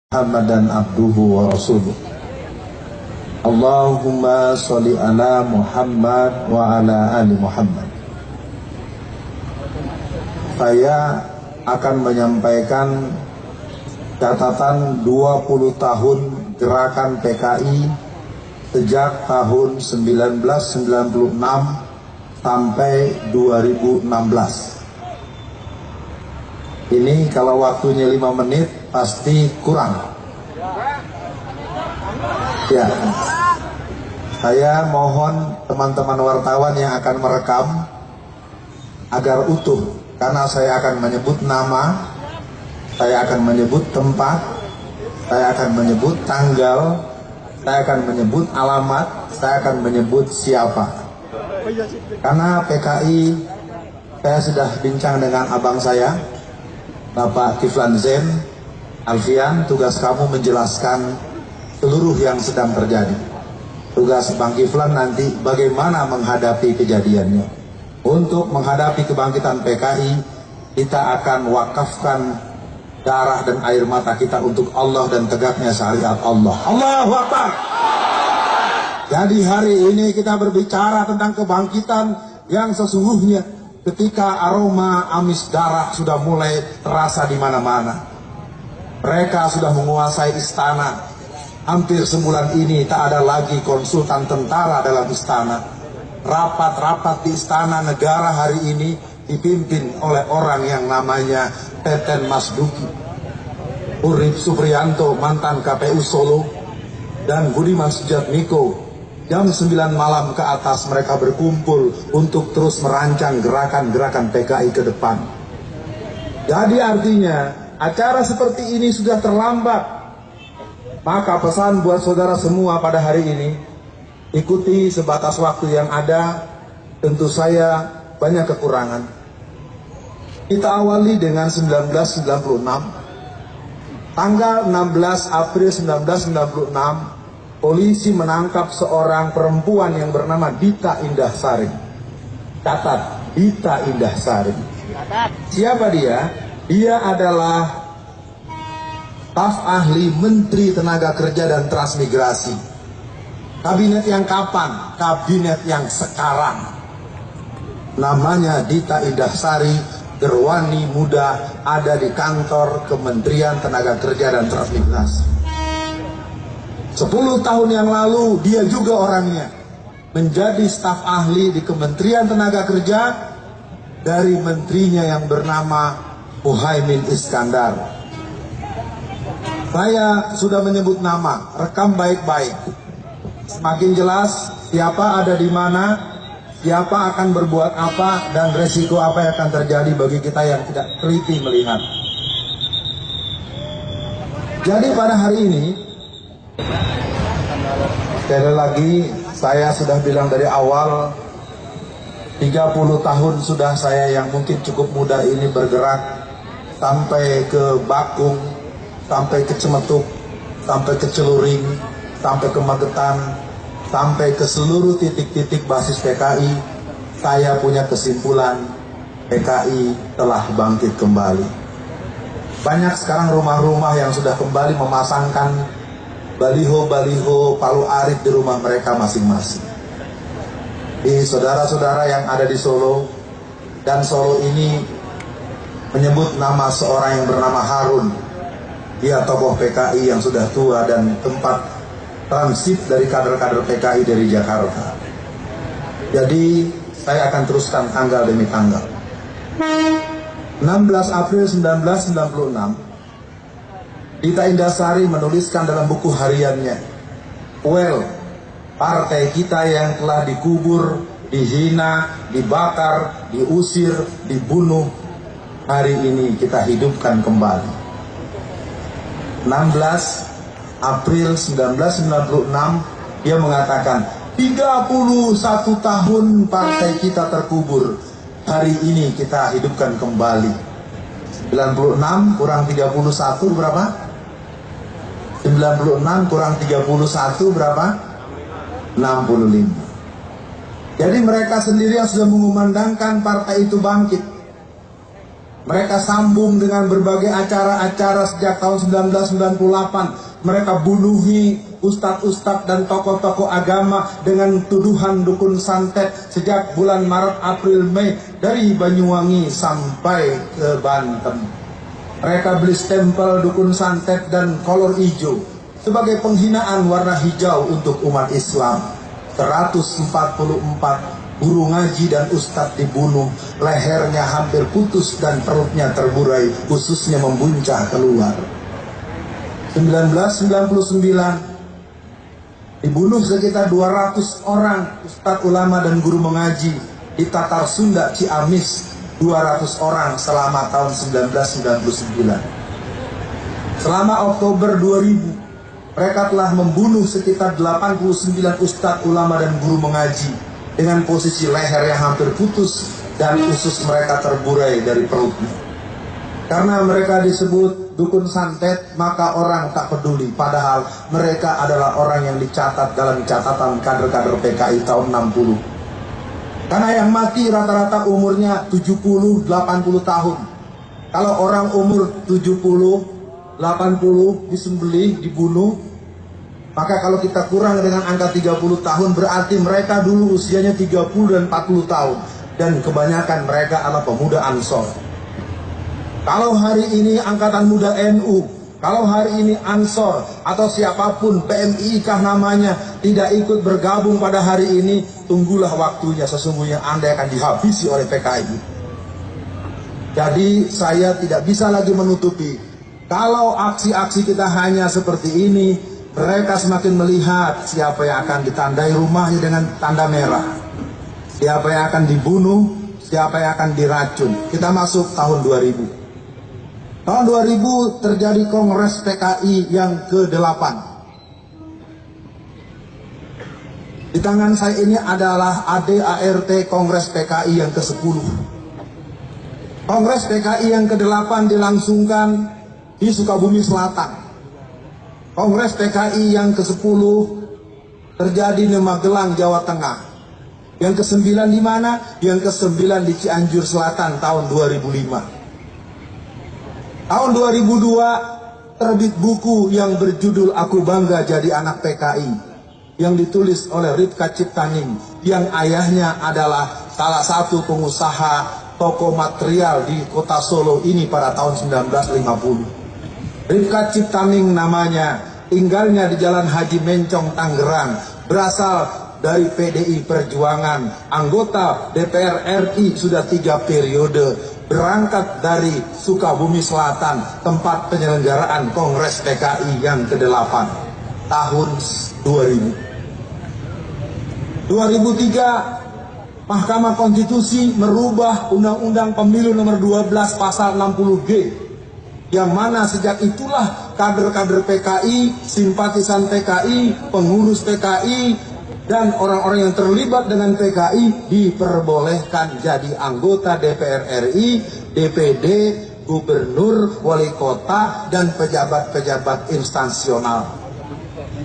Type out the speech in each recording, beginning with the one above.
Muhammadan abduhu wa rasuluh. Allahumma sholli ala Muhammad wa ala ali Muhammad. Saya akan menyampaikan catatan 20 tahun gerakan PKI sejak tahun 1996 sampai 2016. Ini kalau waktunya 5 menit pasti kurang. Ya, saya mohon teman-teman wartawan yang akan merekam agar utuh, karena saya akan menyebut nama, saya akan menyebut tempat, saya akan menyebut tanggal, saya akan menyebut alamat, saya akan menyebut siapa. Karena PKI, saya sudah bincang dengan abang saya, Bapak Kiflan Zain, Alfian, tugas kamu menjelaskan seluruh yang sedang terjadi. Tugas Bang Kiflan nanti bagaimana menghadapi kejadiannya. Untuk menghadapi kebangkitan PKI, kita akan wakafkan darah dan air mata kita untuk Allah dan tegaknya syariat Allah. Allahu Akbar. Jadi hari ini kita berbicara tentang kebangkitan yang sesungguhnya. Ketika aroma amis darah sudah mulai terasa di mana-mana, mereka sudah menguasai istana. Hampir sebulan ini tak ada lagi konsultan tentara dalam istana. Rapat-rapat di istana negara hari ini dipimpin oleh orang yang namanya Teten Masduki, Urip Supriyanto, mantan KPU Solo, dan Budiman Sujatmiko. Jam 9 malam ke atas mereka berkumpul untuk terus merancang gerakan-gerakan PKI ke depan. Jadi artinya acara seperti ini sudah terlambat. Maka pesan buat saudara semua pada hari ini, ikuti sebatas waktu yang ada. Tentu saya banyak kekurangan. Kita awali dengan 1996. Tanggal 16 April 1996, polisi menangkap seorang perempuan yang bernama Dita Indah-Sari. Catat, Dita Indah-Sari. Siapa dia? Dia adalah staf ahli Menteri Tenaga Kerja dan Transmigrasi. Kabinet yang kapan? Kabinet yang sekarang. Namanya Dita Indah-Sari, gerwani muda, ada di kantor Kementerian Tenaga Kerja dan Transmigrasi. 10 tahun yang lalu dia juga orangnya menjadi staf ahli di Kementerian Tenaga Kerja dari menterinya yang bernama Muhaimin Iskandar. Saya sudah menyebut nama, rekam baik-baik. Semakin jelas siapa ada di mana, siapa akan berbuat apa, dan resiko apa yang akan terjadi bagi kita yang tidak teliti melihat. Jadi pada hari ini, sekali lagi saya sudah bilang dari awal, 30 tahun sudah saya yang mungkin cukup muda ini bergerak sampai ke Bakung, sampai ke Cemetuk, sampai ke Celuring, sampai ke Magetan, sampai ke seluruh titik-titik basis PKI. Saya punya kesimpulan, PKI telah bangkit kembali. Banyak sekarang rumah-rumah yang sudah kembali memasangkan baliho-baliho Palu Arit di rumah mereka masing-masing. Di saudara-saudara yang ada di Solo, dan Solo ini menyebut nama seorang yang bernama Harun. Dia tokoh PKI yang sudah tua dan tempat transit dari kader-kader PKI dari Jakarta. Jadi saya akan teruskan tanggal demi tanggal. 16 April 1996, Dita Indah-Sari menuliskan dalam buku hariannya, "Well, partai kita yang telah dikubur, dihina, dibakar, diusir, dibunuh, hari ini kita hidupkan kembali." 16 April 1996, dia mengatakan, 31 tahun partai kita terkubur, hari ini kita hidupkan kembali. 96 kurang 31 berapa? 96 kurang 31 berapa? 65. Jadi mereka sendiri yang sudah mengumandangkan partai itu bangkit. Mereka sambung dengan berbagai acara-acara sejak tahun 1998. Mereka bunuhi ustadz-ustadz dan tokoh-tokoh agama dengan tuduhan dukun santet sejak bulan Maret, April, Mei dari Banyuwangi sampai ke Banten. Mereka beli stempel dukun santet dan kolor hijau sebagai penghinaan warna hijau untuk umat Islam. 144 guru ngaji dan ustadz dibunuh, lehernya hampir putus dan perutnya terburai, ususnya membuncah keluar. 1999 dibunuh sekitar 200 orang ustadz, ulama dan guru mengaji di Tatar Sunda Ciamis, 200 orang selama tahun 1999. Selama Oktober 2000 mereka telah membunuh sekitar 89 ustadz, ulama dan guru mengaji dengan posisi leher yang hampir putus dan usus mereka terburai dari perutnya. Karena mereka disebut dukun santet, maka orang tak peduli. Padahal mereka adalah orang yang dicatat dalam catatan kader-kader PKI tahun 60. Karena yang mati rata-rata umurnya 70-80 tahun. Kalau orang umur 70-80 disembelih, dibunuh, maka kalau kita kurang dengan angka 30 tahun, berarti mereka dulu usianya 30 dan 40 tahun. Dan kebanyakan mereka adalah pemuda Ansor. Kalau hari ini Angkatan Muda NU, kalau hari ini Ansor atau siapapun, PMI kah namanya, tidak ikut bergabung pada hari ini, tunggulah waktunya, sesungguhnya Anda akan dihabisi oleh PKI. Jadi saya tidak bisa lagi menutupi, kalau aksi-aksi kita hanya seperti ini, mereka semakin melihat siapa yang akan ditandai rumahnya dengan tanda merah, siapa yang akan dibunuh, siapa yang akan diracun. Kita masuk tahun 2000. Tahun 2000 terjadi Kongres PKI yang ke-8. Di tangan saya ini adalah ADART Kongres PKI yang ke-10. Kongres PKI yang ke-8 dilangsungkan di Sukabumi Selatan. Kongres PKI yang ke-10 terjadi di Magelang, Jawa Tengah. Yang ke-9 di mana? Yang ke-9 di Cianjur Selatan tahun 2005. Tahun 2002 terbit buku yang berjudul Aku Bangga Jadi Anak PKI, yang ditulis oleh Ripka Ciptaning, yang ayahnya adalah salah satu pengusaha toko material di kota Solo ini pada tahun 1950. Ripka Ciptaning namanya, tinggalnya di Jalan Haji Mencong, Tangerang, berasal dari PDI Perjuangan, anggota DPR RI sudah 3 periode, berangkat dari Sukabumi Selatan, tempat penyelenggaraan Kongres PKI yang ke-8, tahun 2000. 2003, Mahkamah Konstitusi merubah Undang-Undang Pemilu nomor 12 pasal 60G, yang mana sejak itulah kader-kader PKI, simpatisan PKI, pengurus PKI, dan orang-orang yang terlibat dengan PKI diperbolehkan jadi anggota DPR RI, DPD, gubernur, wali kota, dan pejabat-pejabat instansional.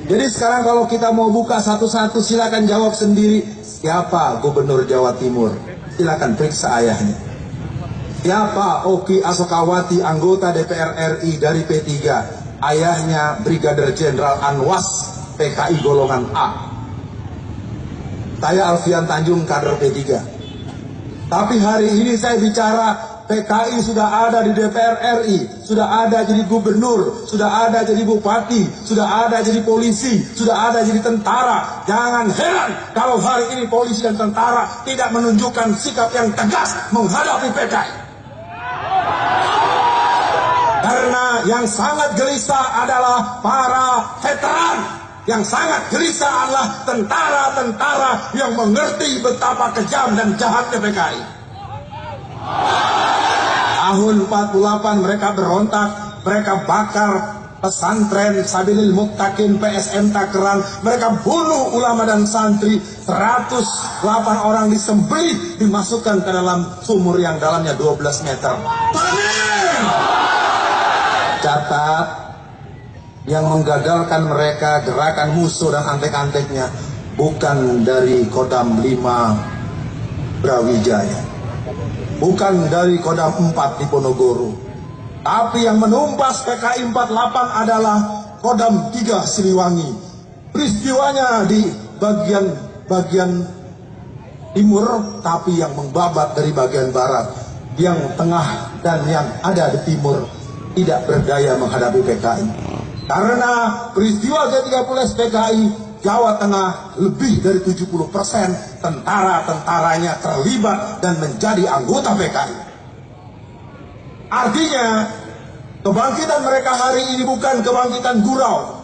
Jadi sekarang kalau kita mau buka satu-satu, silakan jawab sendiri, siapa gubernur Jawa Timur? Silakan periksa ayahnya. Siapa Oki Asokawati, anggota DPR RI dari P3? Ayahnya Brigadir Jenderal Anwas, PKI golongan A. Saya Alfian Tanjung, kader P3. Tapi hari ini saya bicara PKI sudah ada di DPR RI, sudah ada jadi gubernur, sudah ada jadi bupati, sudah ada jadi polisi, sudah ada jadi tentara. Jangan heran kalau hari ini polisi dan tentara tidak menunjukkan sikap yang tegas menghadapi PKI. Karena yang sangat gelisah adalah para veteran, yang sangat gelisah adalah tentara-tentara yang mengerti betapa kejam dan jahatnya PKI. Tahun 48 mereka berontak, mereka bakar pesantren Sabilil Muttaqin PSM Takeran, mereka bunuh ulama dan santri, 108 orang disembelih, dimasukkan ke dalam sumur yang dalamnya 12 meter. Catat, yang menggagalkan mereka gerakan musuh dan antek-anteknya bukan dari Kodam 5 Brawijaya, bukan dari Kodam 4 di Ponorogo. Tapi yang menumpas PKI 48 adalah Kodam 3 Siliwangi. Peristiwanya di bagian timur, tapi yang membabat dari bagian barat, yang tengah dan yang ada di timur tidak berdaya menghadapi PKI. Karena peristiwa G30 PKI, Jawa Tengah lebih dari 70% tentara-tentaranya terlibat dan menjadi anggota PKI. Artinya, kebangkitan mereka hari ini bukan kebangkitan gurau.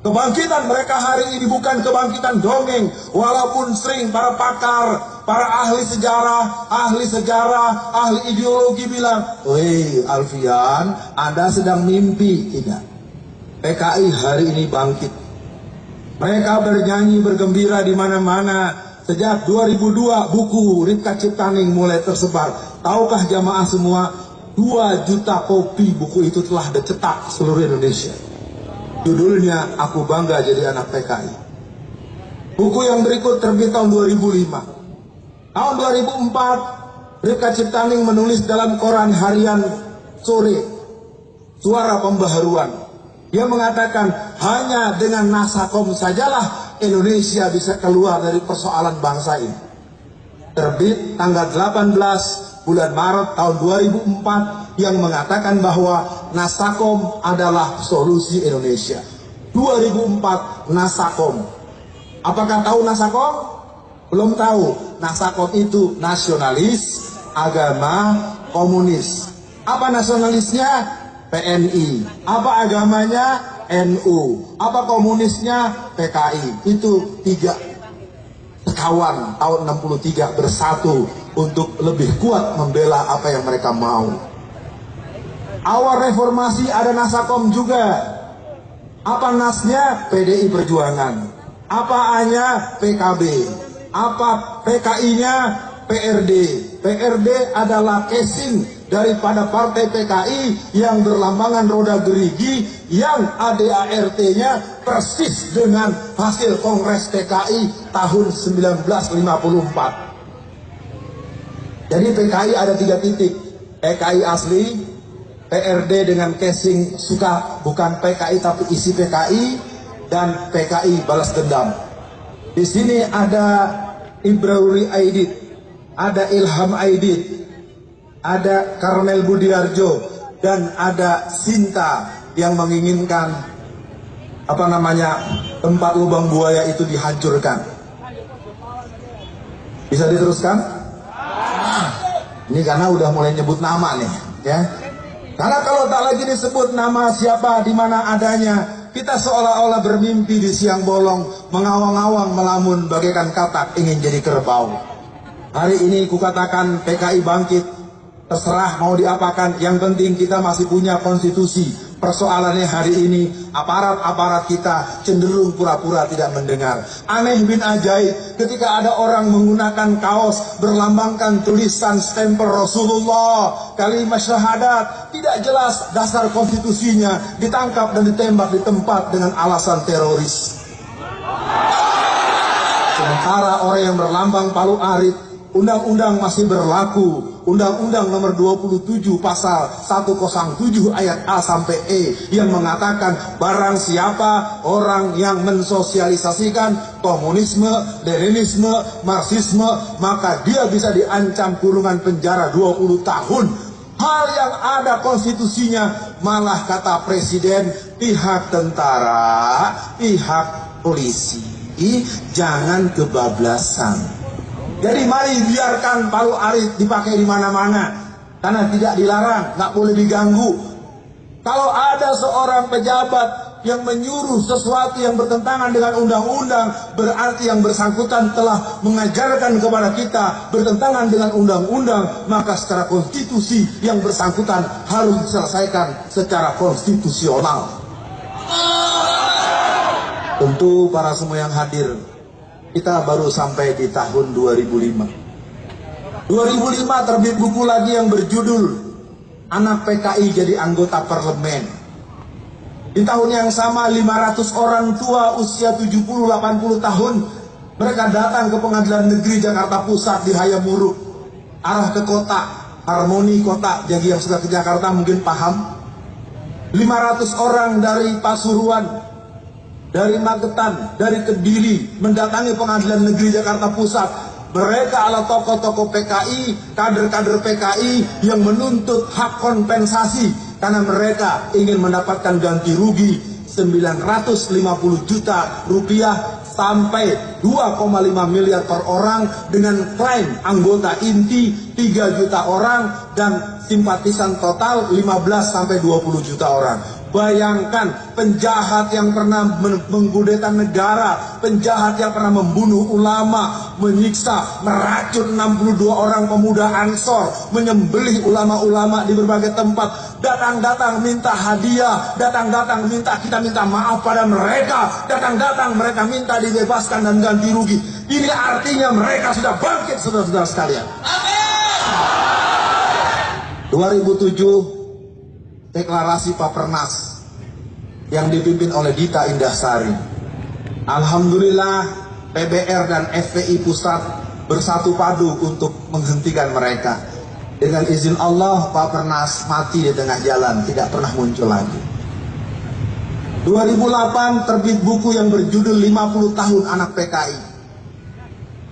Kebangkitan mereka hari ini bukan kebangkitan dongeng. Walaupun sering para pakar, para ahli sejarah, ahli ideologi bilang, "Woi Alfian, Anda sedang mimpi." Tidak. PKI hari ini bangkit. Mereka bernyanyi, bergembira di mana-mana. Sejak 2002 buku Ripka Ciptaning mulai tersebar. Tahukah jamaah semua, 2 juta kopi buku itu telah dicetak seluruh Indonesia. Judulnya Aku Bangga Jadi Anak PKI. Buku yang berikut terbit tahun 2005. Tahun 2004, Ripka Ciptaning menulis dalam koran harian sore, Suara Pembaharuan. Dia mengatakan, hanya dengan Nasakom sajalah Indonesia bisa keluar dari persoalan bangsa ini. Terbit tanggal 18 bulan Maret tahun 2004 yang mengatakan bahwa Nasakom adalah solusi Indonesia. 2004 Nasakom. Apakah tahu Nasakom? Belum tahu. Nasakom itu nasionalis, agama, komunis. Apa nasionalisnya? PNI. Apa agamanya? NU. Apa komunisnya? PKI. Itu 3 sekawan tahun 63 bersatu untuk lebih kuat membela apa yang mereka mau. Awal reformasi ada Nasakom juga. Apa nasnya? PDI Perjuangan. Apa A-nya? PKB. Apa PKI-nya? PRD. PRD adalah casing daripada partai PKI yang berlambangan roda gerigi, yang ADART-nya persis dengan hasil Kongres PKI tahun 1954. Jadi PKI ada 3 titik. PKI asli, PRD dengan casing suka bukan PKI tapi isi PKI, dan PKI balas dendam. Di sini ada Ibrauri Aidit, ada Ilham Aidit, ada Karmel Budiarjo, dan ada Sinta yang menginginkan tempat lubang buaya itu dihancurkan. Bisa diteruskan? Ini karena udah mulai nyebut nama nih, ya. Karena kalau tak lagi disebut nama siapa di mana adanya, kita seolah-olah bermimpi di siang bolong, mengawang-awang melamun bagaikan katak ingin jadi kerbau. Hari ini kukatakan PKI bangkit. Terserah mau diapakan, yang penting kita masih punya konstitusi. Persoalannya hari ini, aparat-aparat kita cenderung pura-pura tidak mendengar. Aneh bin ajaib, ketika ada orang menggunakan kaos berlambangkan tulisan stempel Rasulullah, kalimat syahadat, tidak jelas dasar konstitusinya, ditangkap dan ditembak di tempat dengan alasan teroris. Sementara orang yang berlambang palu arit, undang-undang masih berlaku. Undang-Undang nomor 27 pasal 107 ayat A sampai E yang mengatakan barang siapa orang yang mensosialisasikan komunisme, leninisme, marxisme, maka dia bisa diancam kurungan penjara 20 tahun. Hal yang ada konstitusinya, malah kata presiden, pihak tentara, pihak polisi, jangan kebablasan. Jadi mari biarkan palu arit dipakai di mana-mana, karena tidak dilarang, nggak boleh diganggu. Kalau ada seorang pejabat yang menyuruh sesuatu yang bertentangan dengan undang-undang, berarti yang bersangkutan telah mengajarkan kepada kita bertentangan dengan undang-undang, maka secara konstitusi yang bersangkutan harus diselesaikan secara konstitusional. Tentu para semua yang hadir, kita baru sampai di tahun 2005. 2005 terbit buku lagi yang berjudul Anak PKI Jadi Anggota Parlemen. Di tahun yang sama 500 orang tua usia 70-80 tahun mereka datang ke Pengadilan Negeri Jakarta Pusat di Hayamuruk, arah ke kota, Harmoni Kota, bagi yang sudah ke Jakarta mungkin paham. 500 orang dari Pasuruan, dari Magetan, dari Kediri mendatangi Pengadilan Negeri Jakarta Pusat. Mereka adalah tokoh-tokoh PKI, kader-kader PKI yang menuntut hak kompensasi karena mereka ingin mendapatkan ganti rugi 950 juta rupiah sampai 2,5 miliar per orang dengan klaim anggota inti 3 juta orang dan simpatisan total 15 sampai 20 juta orang. Bayangkan penjahat yang pernah mengkudeta negara, penjahat yang pernah membunuh ulama, menyiksa, meracun 62 orang pemuda Ansor, menyembelih ulama-ulama di berbagai tempat, datang-datang minta hadiah, datang-datang kita minta maaf pada mereka, datang-datang mereka minta dibebaskan dan ganti rugi. Ini artinya mereka sudah bangkit, saudara-saudara sekalian. Amin. 2007 deklarasi Papernas yang dipimpin oleh Dita Indah-Sari. Alhamdulillah PBR dan FPI Pusat bersatu padu untuk menghentikan mereka. Dengan izin Allah, Papernas mati di tengah jalan, tidak pernah muncul lagi. 2008 terbit buku yang berjudul 50 tahun anak PKI.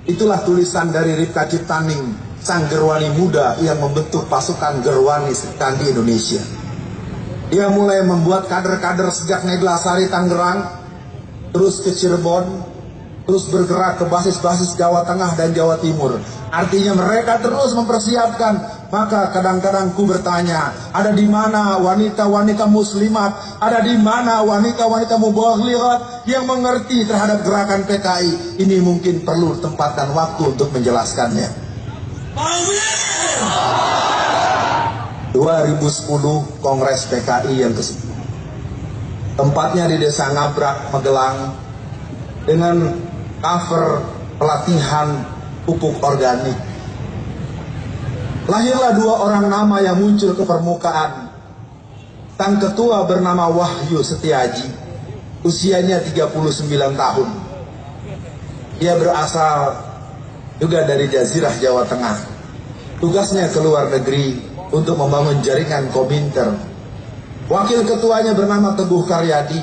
Itulah tulisan dari Ripka Ciptaning, sang Gerwani muda yang membentuk pasukan Gerwani di Indonesia. Dia mulai membuat kader-kader sejak Neglasari Tangerang, terus ke Cirebon, terus bergerak ke basis-basis Jawa Tengah dan Jawa Timur. Artinya mereka terus mempersiapkan. Maka kadang-kadang ku bertanya, ada di mana wanita-wanita muslimat, ada di mana wanita-wanita mubalighat yang mengerti terhadap gerakan PKI? Ini mungkin perlu tempat dan waktu untuk menjelaskannya. 2010 Kongres PKI yang ke-10. Tempatnya di Desa Ngabrak, Magelang, dengan cover pelatihan pupuk organik. Lahirlah 2 orang nama yang muncul ke permukaan. Sang ketua bernama Wahyu Setiaji, usianya 39 tahun. Dia berasal juga dari Jazirah, Jawa Tengah. Tugasnya ke luar negeri untuk membangun jaringan Kominter. Wakil ketuanya bernama Teguh Karyadi,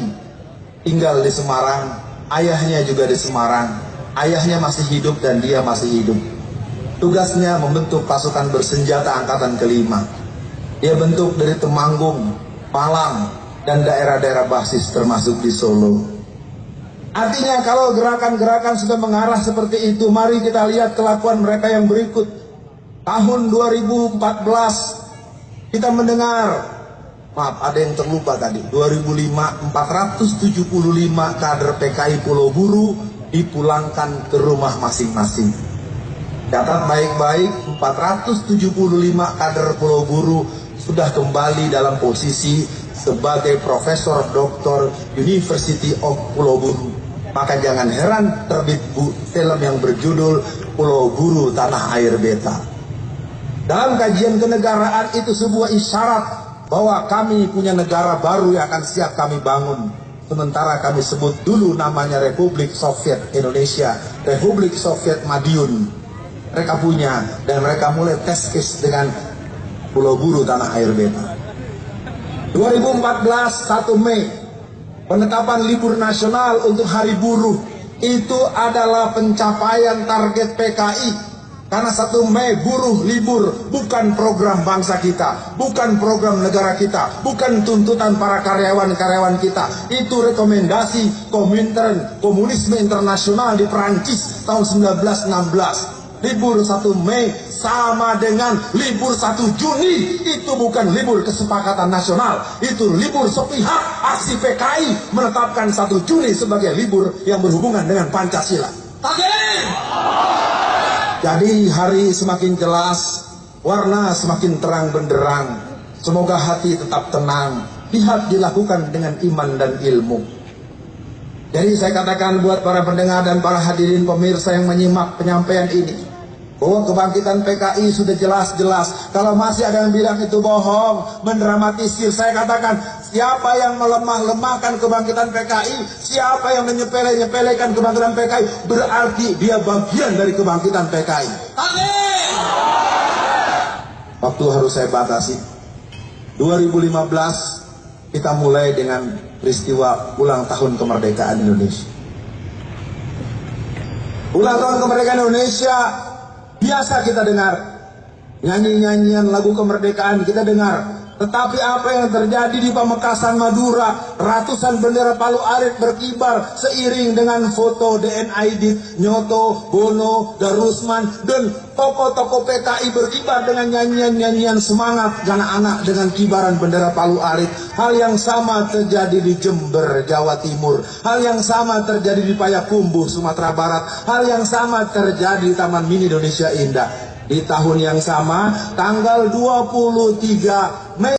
tinggal di Semarang, ayahnya juga di Semarang. Ayahnya masih hidup dan dia masih hidup. Tugasnya membentuk pasukan bersenjata angkatan kelima. Dia bentuk dari Temanggung, Malang, dan daerah-daerah basis termasuk di Solo. Artinya kalau gerakan-gerakan sudah mengarah seperti itu, mari kita lihat kelakuan mereka yang berikut. Tahun 2014 kita mendengar, maaf ada yang terlupa tadi, 2005 475 kader PKI Pulau Buru dipulangkan ke rumah masing-masing. Catat baik-baik, 475 kader Pulau Buru sudah kembali dalam posisi sebagai Profesor Doktor University of Pulau Buru. Maka jangan heran terbit film yang berjudul Pulau Buru Tanah Air Beta. Dalam kajian kenegaraan itu sebuah isyarat bahwa kami punya negara baru yang akan siap kami bangun. Sementara kami sebut dulu namanya Republik Soviet Indonesia, Republik Soviet Madiun. Mereka punya dan mereka mulai test case dengan Pulau Buru Tanah Air Beta. 2014 1 Mei penetapan libur nasional untuk Hari Buruh itu adalah pencapaian target PKI. Karena 1 Mei buruh libur bukan program bangsa kita, bukan program negara kita, bukan tuntutan para karyawan-karyawan kita. Itu rekomendasi Komintern, Komunisme Internasional di Perancis tahun 1916. Libur 1 Mei sama dengan libur 1 Juni. Itu bukan libur kesepakatan nasional, itu libur sepihak. Aksi PKI menetapkan 1 Juni sebagai libur yang berhubungan dengan Pancasila. Jadi hari semakin jelas, warna semakin terang benderang. Semoga hati tetap tenang, lihat dilakukan dengan iman dan ilmu. Jadi saya katakan buat para pendengar dan para hadirin pemirsa yang menyimak penyampaian ini, bahwa kebangkitan PKI sudah jelas-jelas. Kalau masih ada yang bilang itu bohong, mendramatisir, saya katakan siapa yang melemah-lemahkan kebangkitan PKI, siapa yang menyepele-nyepelekan kebangkitan PKI, berarti dia bagian dari kebangkitan PKI. Amin. Waktu harus saya batasi. 2015 kita mulai dengan peristiwa ulang tahun kemerdekaan Indonesia. Ulang tahun kemerdekaan Indonesia biasa kita dengar. Nyanyi-nyanyian lagu kemerdekaan kita dengar. Tetapi apa yang terjadi di Pamekasan Madura, ratusan bendera Palu Arit berkibar seiring dengan foto DN Aidit, Nyoto, Bono, Darusman, dan tokoh-tokoh PKI berkibar dengan nyanyian-nyanyian semangat anak-anak dengan kibaran bendera Palu Arit. Hal yang sama terjadi di Jember, Jawa Timur. Hal yang sama terjadi di Payakumbuh, Sumatera Barat. Hal yang sama terjadi di Taman Mini Indonesia Indah. Di tahun yang sama, tanggal 23 Mei